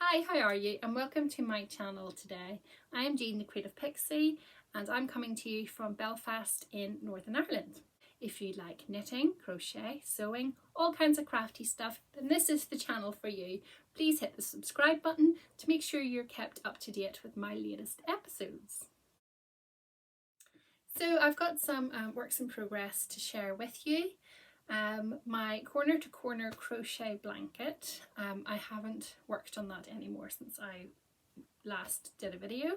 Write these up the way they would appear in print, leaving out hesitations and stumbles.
Hi, how are you? And welcome to my channel today. I am Jean, the Creative Pixie, and I'm coming to you from Belfast in Northern Ireland. If you like knitting, crochet, sewing, all kinds of crafty stuff, then this is the channel for you. Please hit the subscribe button to make sure you're kept up to date with my latest episodes. So I've got some works in progress to share with you. My corner to corner crochet blanket, I haven't worked on that anymore since I last did a video,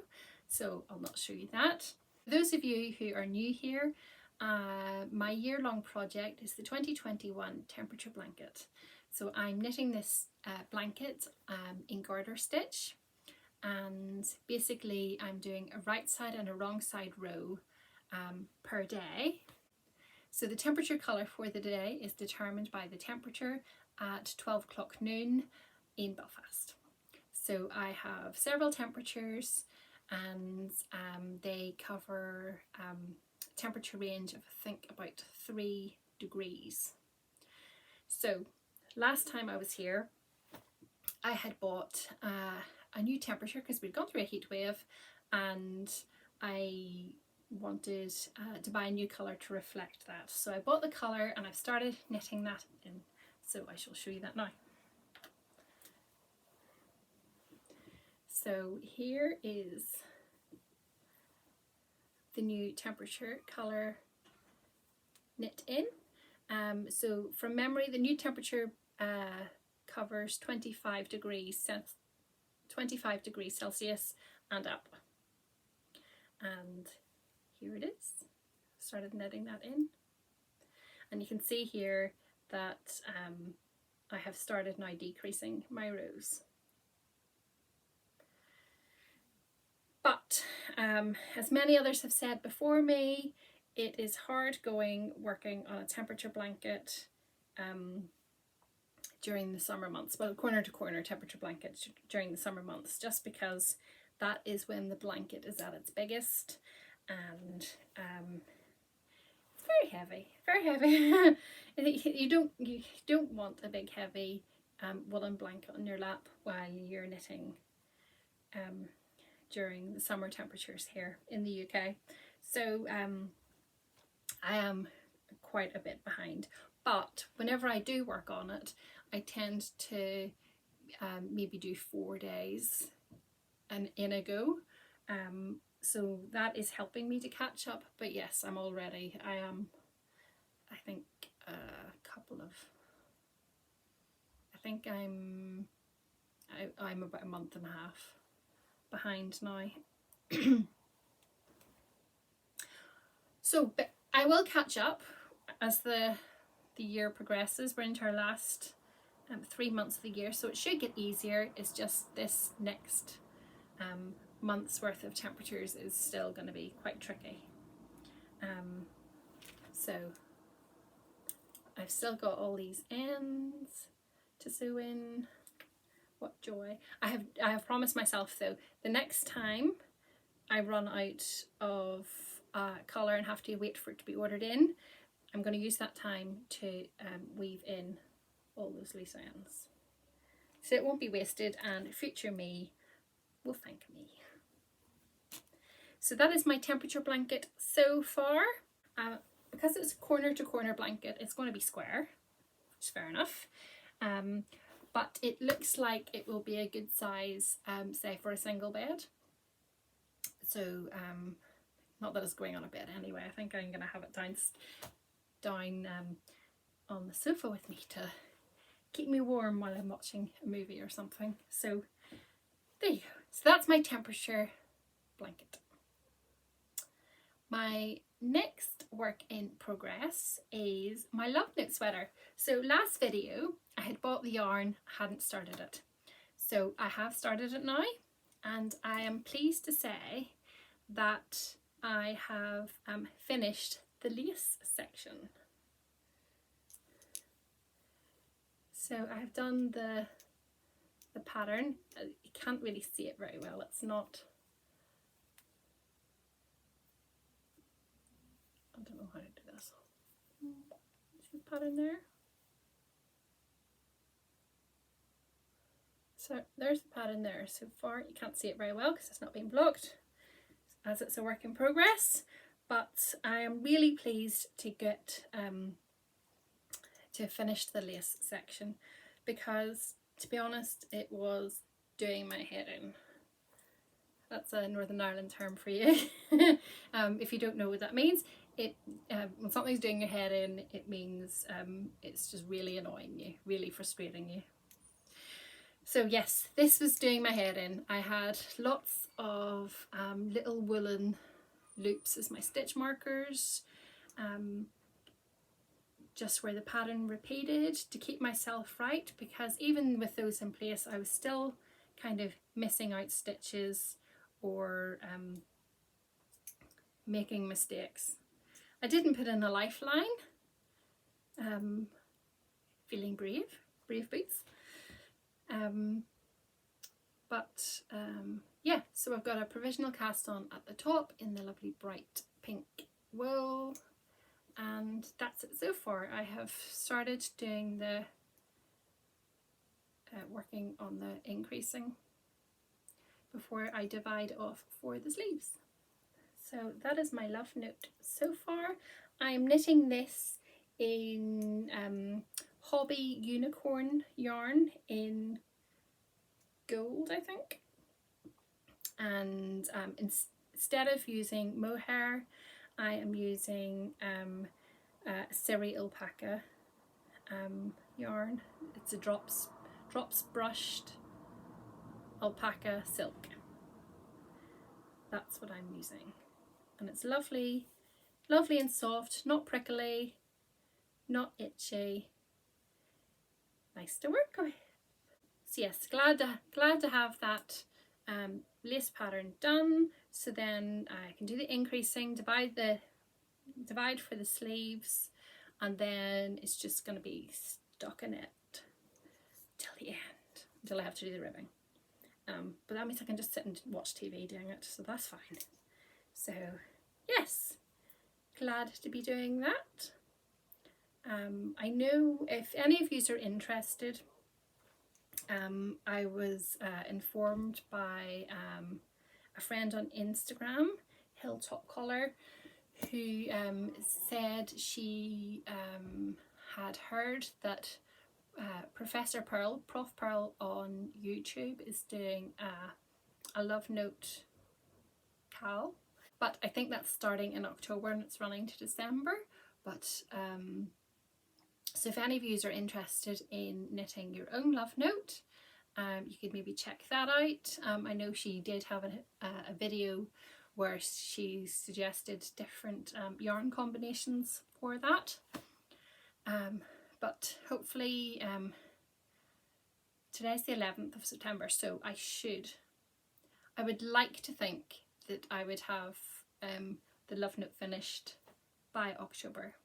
so I'll not show you that. For those of you who are new here, my year-long project is the 2021 temperature blanket. So I'm knitting this blanket in garter stitch, and basically I'm doing a right side and a wrong side row per day. So the temperature colour for the day is determined by the temperature at 12 o'clock noon in Belfast. So I have several temperatures, and they cover temperature range of I think about 3 degrees. So last time I was here I had bought a new temperature because we'd gone through a heat wave, and I wanted to buy a new colour to reflect that. So I bought the colour and I've started knitting that in. So I shall show you that now. So here is the new temperature colour knit in. So from memory, the new temperature covers 25 degrees Celsius and up. And here it is. Started knitting that in, and you can see here that I have started now decreasing my rows. But as many others have said before me, it is hard going working on a temperature blanket during the summer months. Well, corner to corner temperature blanket during the summer months, just because that is when the blanket is at its biggest. And it's very heavy. you don't want a big heavy woolen blanket on your lap while you're knitting during the summer temperatures here in the UK. So I am quite a bit behind, but whenever I do work on it, I tend to maybe do 4 days and in a go. So that is helping me to catch up. But yes, I'm already, I am, I think I'm about a month and a half behind now. So, but I will catch up as the year progresses. We're into our last 3 months of the year, so it should get easier. It's just this next month's worth of temperatures is still going to be quite tricky. So I've still got all these ends to sew in. What joy. I have promised myself though, the next time I run out of colour and have to wait for it to be ordered in, I'm going to use that time to weave in all those loose ends. So it won't be wasted, and future me will thank me. So that is my temperature blanket so far. Because it's a corner to corner blanket, it's going to be square, which is fair enough. But it looks like it will be a good size, say for a single bed. So not that it's going on a bed anyway. I think I'm going to have it down on the sofa with me to keep me warm while I'm watching a movie or something. So there you go. So that's my temperature blanket. My next work in progress is my love note sweater. So last video I had bought the yarn, hadn't started it. So I have started it now, and I am pleased to say that I have finished the lace section. So I've done the pattern. You can't really see it very well. It's not, I don't know how to do this. See the pattern there? So there's the pattern there. So far you can't see it very well because it's not being blocked as it's a work in progress, but I am really pleased to get to finish the lace section, because to be honest it was doing my head in. That's a Northern Ireland term for you. If you don't know what that means, it when something's doing your head in, it means it's just really annoying you, really frustrating you. So yes, this was doing my head in. I had lots of little woolen loops as my stitch markers, just where the pattern repeated to keep myself right, because even with those in place I was still kind of missing out stitches or making mistakes. I didn't put in a lifeline, feeling brave boots. Yeah, so I've got a provisional cast on at the top in the lovely bright pink wool, and that's it so far. I have started doing the working on the increasing before I divide off for the sleeves. So that is my love note so far. I'm knitting this in Hobbii Unicorn yarn in gold, I think, and instead of using mohair I am using Siri alpaca yarn. It's a drops brushed alpaca silk. That's what I'm using, and it's lovely and soft, not prickly, not itchy, nice to work with. So yes, glad to have that lace pattern done, so then I can do the increasing, divide for the sleeves, and then it's just going to be stuck in it till the end, until I have to do the ribbing. But that means I can just sit and watch TV doing it, so that's fine. So yes, glad to be doing that. I know if any of you are interested, I was informed by a friend on Instagram, Hilltop Collar, who said she had heard that Professor Pearl, Prof Pearl on YouTube is doing a love note cal, but I think that's starting in October and it's running to December. But so if any of you are interested in knitting your own love note, you could maybe check that out. I know she did have a video where she suggested different yarn combinations for that. But hopefully, today's the 11th of September, so I would like to think that I would have the love note finished by October,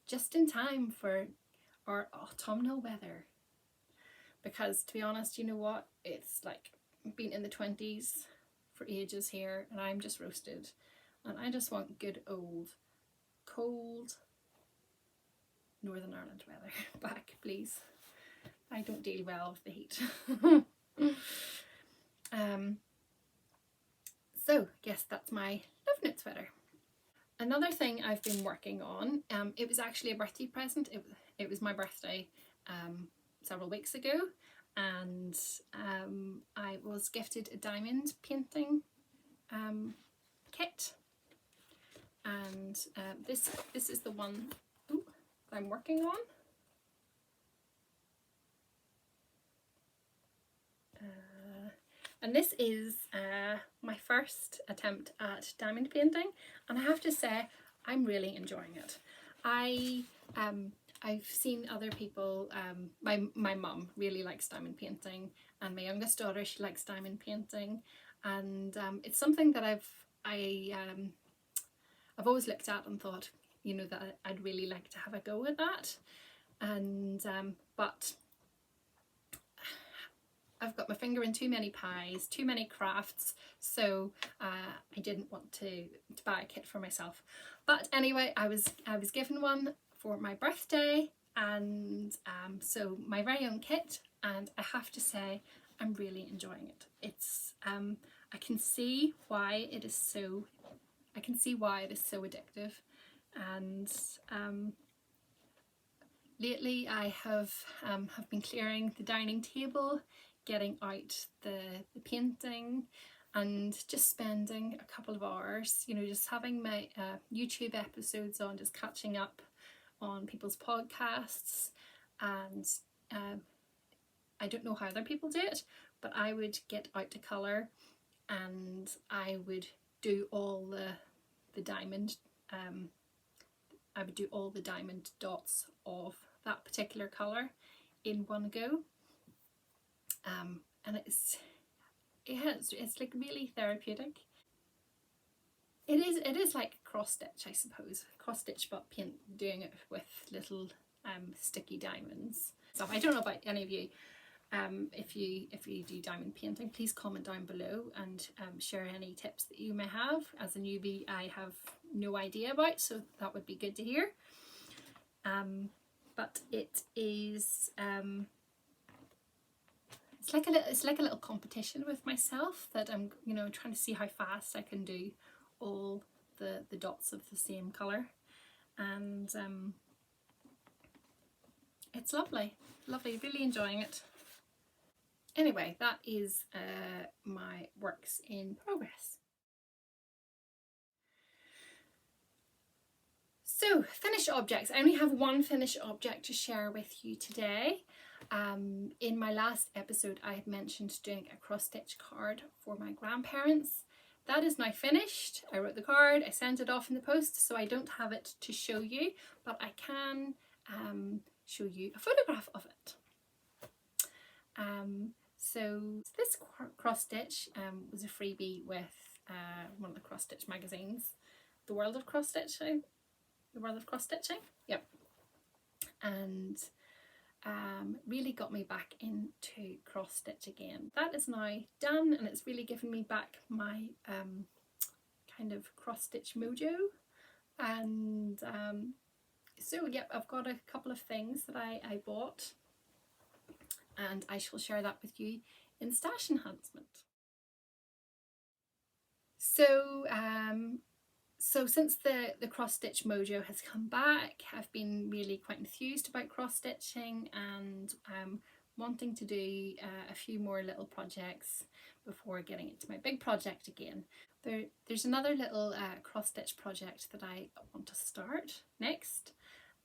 just in time for our autumnal weather. Because to be honest, you know what, it's like been in the 20s for ages here and I'm just roasted, and I just want good old cold Northern Ireland weather back, please. I don't deal well with the heat. So yes, that's my love note sweater. Another thing I've been working on, it was actually a birthday present. It was my birthday several weeks ago, and I was gifted a diamond painting kit, and this is the one I'm working on. And this is my first attempt at diamond painting, and I have to say I'm really enjoying it. I've seen other people, my mum really likes diamond painting, and my youngest daughter, she likes diamond painting, and it's something that I've always looked at and thought, you know, that I'd really like to have a go at that, and but I've got my finger in too many pies, too many crafts, so I didn't want to buy a kit for myself. But anyway, I was given one for my birthday, and so my very own kit and I have to say I'm really enjoying it. It's I can see why it is so addictive, and lately I have been clearing the dining table, getting out the painting, and just spending a couple of hours, you know, just having my YouTube episodes on, just catching up on people's podcasts. And I don't know how other people do it, but I would get out to colour and I would do all the diamond I would do all the diamond dots of that particular colour in one go, and it's like really therapeutic. It is like cross stitch, I suppose, cross stitch, but doing it with little sticky diamonds. So I don't know about any of you. If you do diamond painting, please comment down below and share any tips that you may have. As a newbie, I have no idea about, so that would be good to hear. But it is it's like a little competition with myself, that I'm, you know, trying to see how fast I can do all the dots of the same colour, and it's lovely, really enjoying it. Anyway, that is my works in progress. So, finished objects. I only have one finished object to share with you today. In my last episode, I had mentioned doing a cross stitch card for my grandparents. That is now finished. I wrote the card, I sent it off in the post, so I don't have it to show you, but I can show you a photograph of it. So this cross stitch was a freebie with one of the cross stitch magazines, The World of Cross Stitching. Yep. And really got me back into cross stitch again. That is now done, and it's really given me back my kind of cross stitch mojo. And so yep, I've got a couple of things that I bought, and I shall share that with you in Stash Enhancement. So so since the cross stitch mojo has come back, I've been really quite enthused about cross stitching, and wanting to do a few more little projects before getting into my big project again. There's another little cross stitch project that I want to start next,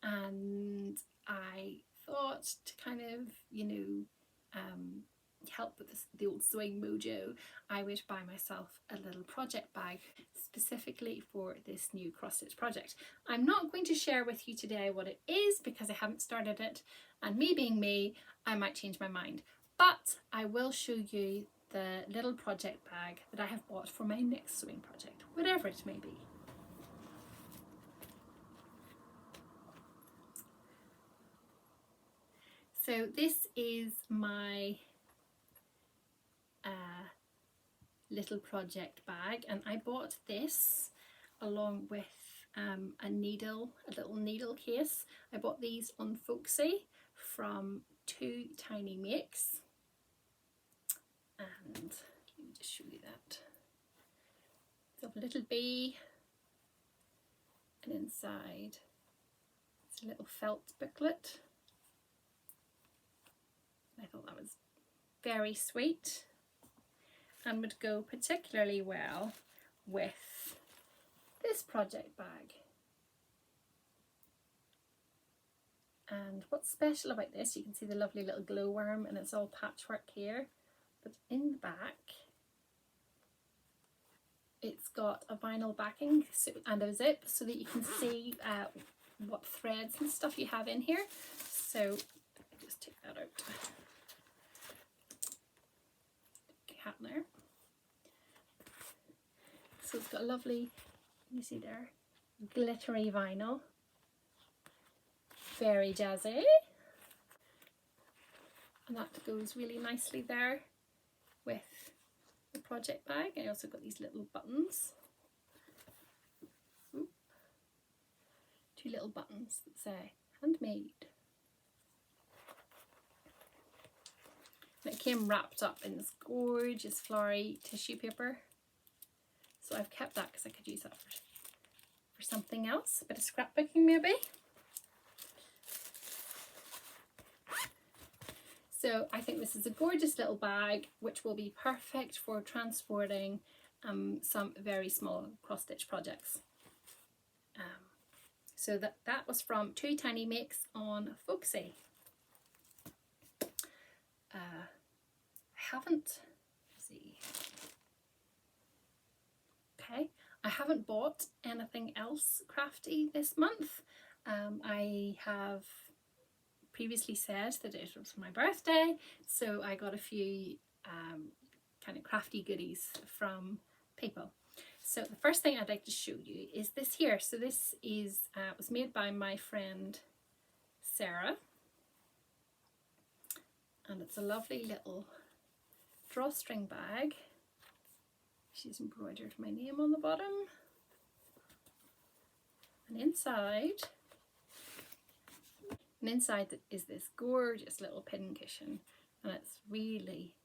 and I thought to kind of, you know, help with the old sewing mojo, I would buy myself a little project bag specifically for this new cross stitch project. I'm not going to share with you today what it is because I haven't started it, and me being me, I might change my mind, but I will show you the little project bag that I have bought for my next sewing project, whatever it may be. So this is my little project bag, and I bought this along with a little needle case. I bought these on Folksy from Two Tiny Makes, and let me just show you that. It's a little bee, and inside it's a little felt booklet. I thought that was very sweet and would go particularly well with this project bag. And what's special about this, you can see the lovely little glowworm, and it's all patchwork here, but in the back it's got a vinyl backing and a zip so that you can see what threads and stuff you have in here. So let me just take that out. Cat there. So it's got a lovely, you see there, glittery vinyl, very jazzy, and that goes really nicely there with the project bag. I also got these little buttons. Ooh. 2 little buttons that say handmade. And it came wrapped up in this gorgeous flowery tissue paper. So I've kept that because I could use that for something else, a bit of scrapbooking maybe. So I think this is a gorgeous little bag which will be perfect for transporting some very small cross-stitch projects. So that was from Two Tiny Makes on Folksy. I haven't bought anything else crafty this month. I have previously said that it was my birthday, so I got a few kind of crafty goodies from people. So the first thing I'd like to show you is this here. So this is was made by my friend Sarah, and it's a lovely little drawstring bag. She's embroidered my name on the bottom, and inside is this gorgeous little pin cushion, and it's really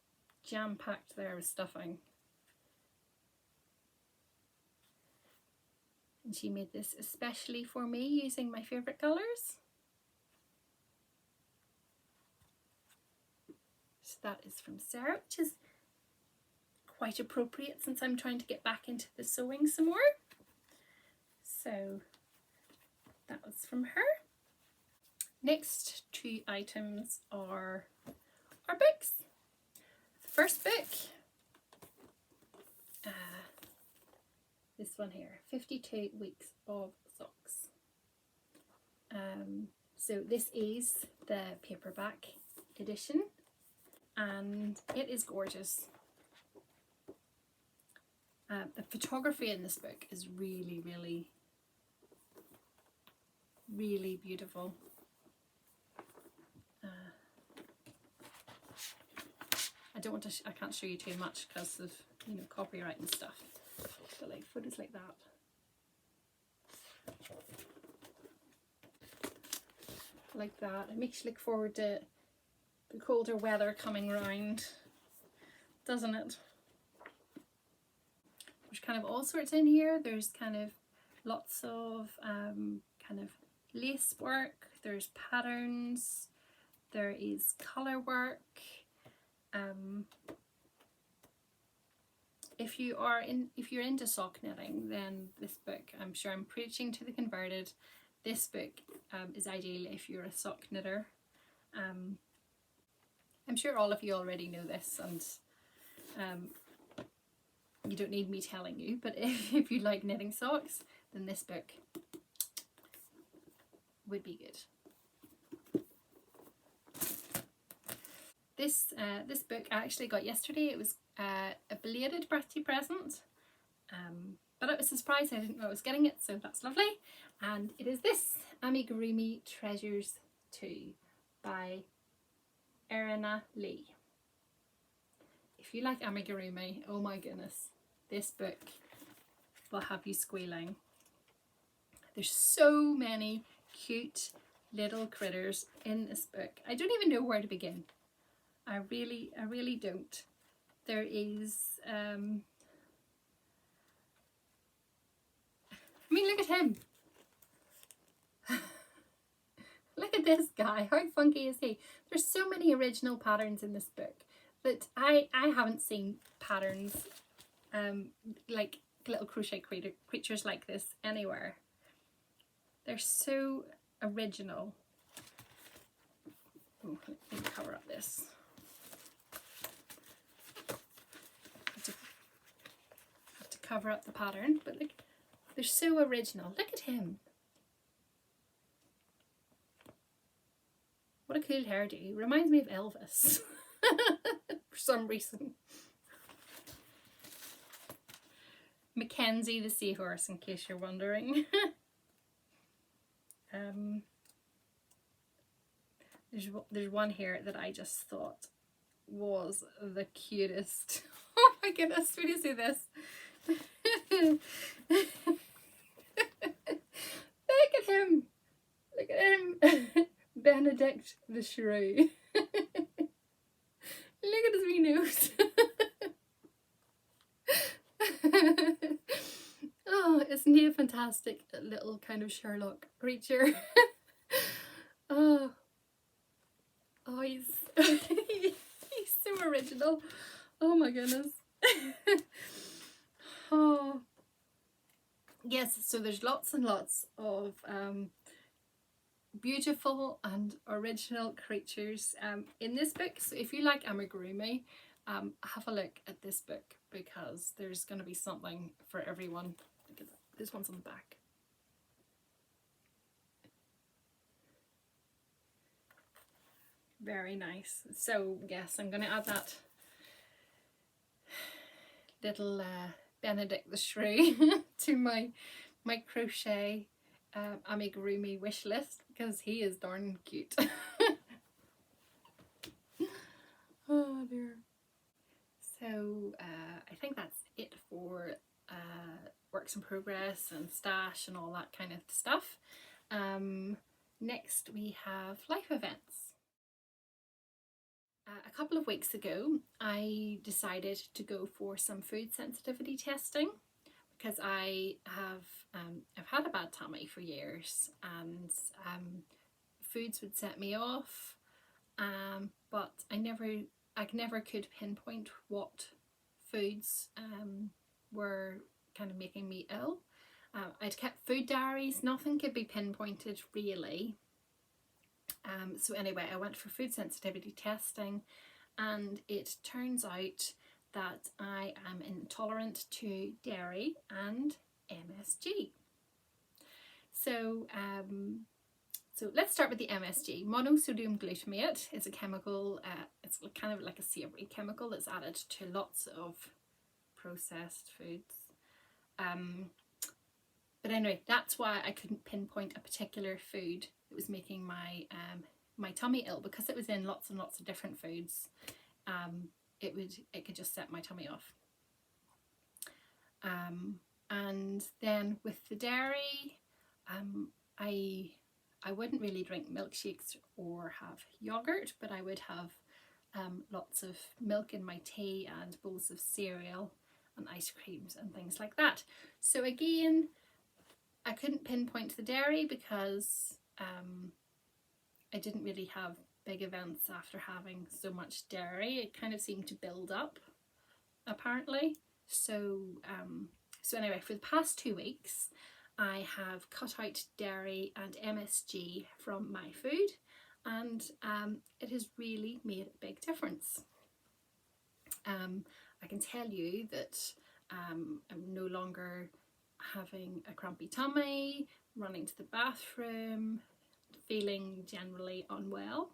jam-packed there with stuffing. And she made this especially for me using my favourite colours. So that is from Sarah, which is quite appropriate since I'm trying to get back into the sewing some more. So that was from her. Next two items are our books. The first book, this one here, 52 Weeks of Socks. So this is the paperback edition, and it is gorgeous. The photography in this book is really, really, really beautiful. I can't show you too much because of, you know, copyright and stuff, but like photos like that. Like that. It makes you look forward to the colder weather coming round, doesn't it? There's kind of all sorts in here. There's kind of lots of kind of lace work, there's patterns, there is colour work. If you're into sock knitting, then this book, I'm sure I'm preaching to the converted. This book is ideal if you're a sock knitter. I'm sure all of you already know this, and you don't need me telling you, but if you like knitting socks, then this book would be good. This book I actually got yesterday. It was a belated birthday present, but it was a surprise. I didn't know I was getting it, so that's lovely. And it is this, Amigurumi Treasures 2 by Erinna Lee. If you like amigurumi, oh my goodness, this book will have you squealing. There's so many cute little critters in this book. I don't even know where to begin. I really don't. There is, I mean, look at him. Look at this guy. How funky is he? There's so many original patterns in this book that I haven't seen patterns like little crochet creatures like this anywhere. They're so original. Oh, let me cover up this. Have to cover up the pattern, but look, they're so original. Look at him. What a cool hairdo. Reminds me of Elvis. For some reason. Mackenzie the seahorse, in case you're wondering. There's one here that I just thought was the cutest. Oh my goodness, when you see this. Look at him. Look at him. Benedict the Shrew. Look fantastic little kind of Sherlock creature. Oh, oh, he's he's so original. Oh my goodness. Oh yes, so there's lots and lots of beautiful and original creatures in this book. So if you like amigurumi, have a look at this book, because there's going to be something for everyone. Look at that. This one's on the back. Very nice. So yes, I'm going to add that little Benedict the Shrew to my crochet amigurumi wish list, because he is darn cute. Oh dear. So I think that's it for works in progress and stash and all that kind of stuff. Next we have life events. A couple of weeks ago I decided to go for some food sensitivity testing, because I have I've had a bad tummy for years, and foods would set me off, but I never could pinpoint what foods were kind of making me ill. I'd kept food diaries, nothing could be pinpointed really. So anyway, I went for food sensitivity testing, and it turns out that I am intolerant to dairy and MSG. So so let's start with the MSG. Monosodium glutamate is a chemical, it's kind of like a savoury chemical that's added to lots of processed foods. But anyway, that's why I couldn't pinpoint a particular food that was making my my tummy ill, because it was in lots and lots of different foods. It could just set my tummy off. And then with the dairy, I wouldn't really drink milkshakes or have yogurt, but I would have lots of milk in my tea and bowls of cereal and ice creams and things like that. So again, I couldn't pinpoint the dairy because I didn't really have big events after having so much dairy. It kind of seemed to build up, apparently. So so anyway, for the past 2 weeks I have cut out dairy and MSG from my food, and it has really made a big difference. I can tell you that I'm no longer having a crampy tummy, running to the bathroom, feeling generally unwell.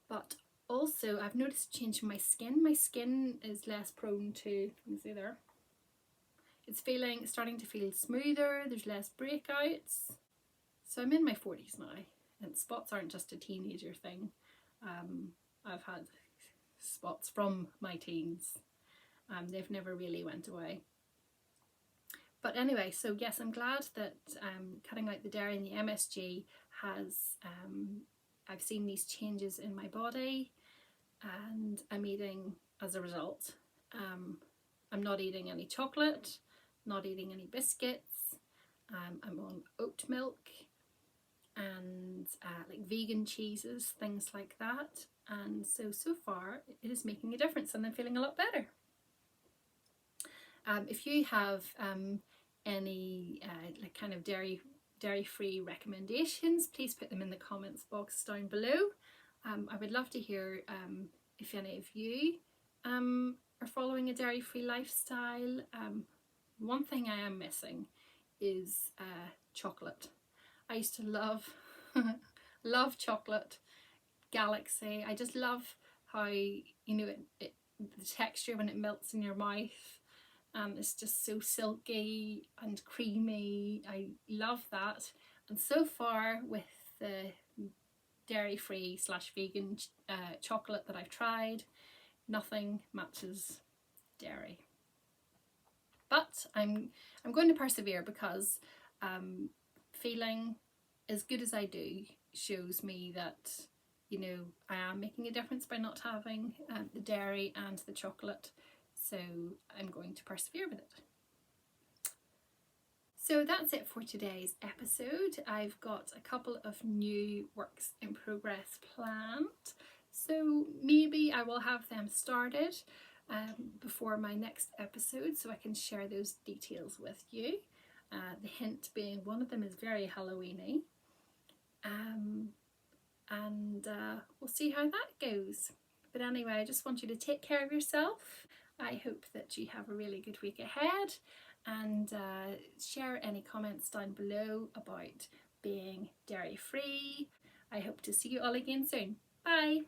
But also I've noticed a change in my skin. My skin is less prone to, you can see there, it's starting to feel smoother, there's less breakouts. So I'm in my 40s now, and spots aren't just a teenager thing. I've had spots from my teens. They've never really went away. But anyway, so yes, I'm glad that cutting out the dairy and the MSG has, I've seen these changes in my body, and I'm eating as a result. I'm not eating any chocolate, not eating any biscuits. I'm on oat milk and like vegan cheeses, things like that. And so far it is making a difference, and I'm feeling a lot better. If you have any like kind of dairy-free recommendations, please put them in the comments box down below. I would love to hear if any of you are following a dairy-free lifestyle. One thing I am missing is chocolate. I used to love love chocolate, Galaxy. I just love how, you know, the texture when it melts in your mouth. It's just so silky and creamy. I love that. And so far with the dairy-free / vegan chocolate that I've tried, nothing matches dairy. But I'm going to persevere, because feeling as good as I do shows me that, you know, I am making a difference by not having the dairy and the chocolate. So I'm going to persevere with it. So that's it for today's episode. I've got a couple of new works in progress planned, so maybe I will have them started before my next episode so I can share those details with you. The hint being one of them is very Halloweeny, and we'll see how that goes. But anyway, I just want you to take care of yourself. I hope that you have a really good week ahead, and share any comments down below about being dairy free. I hope to see you all again soon. Bye!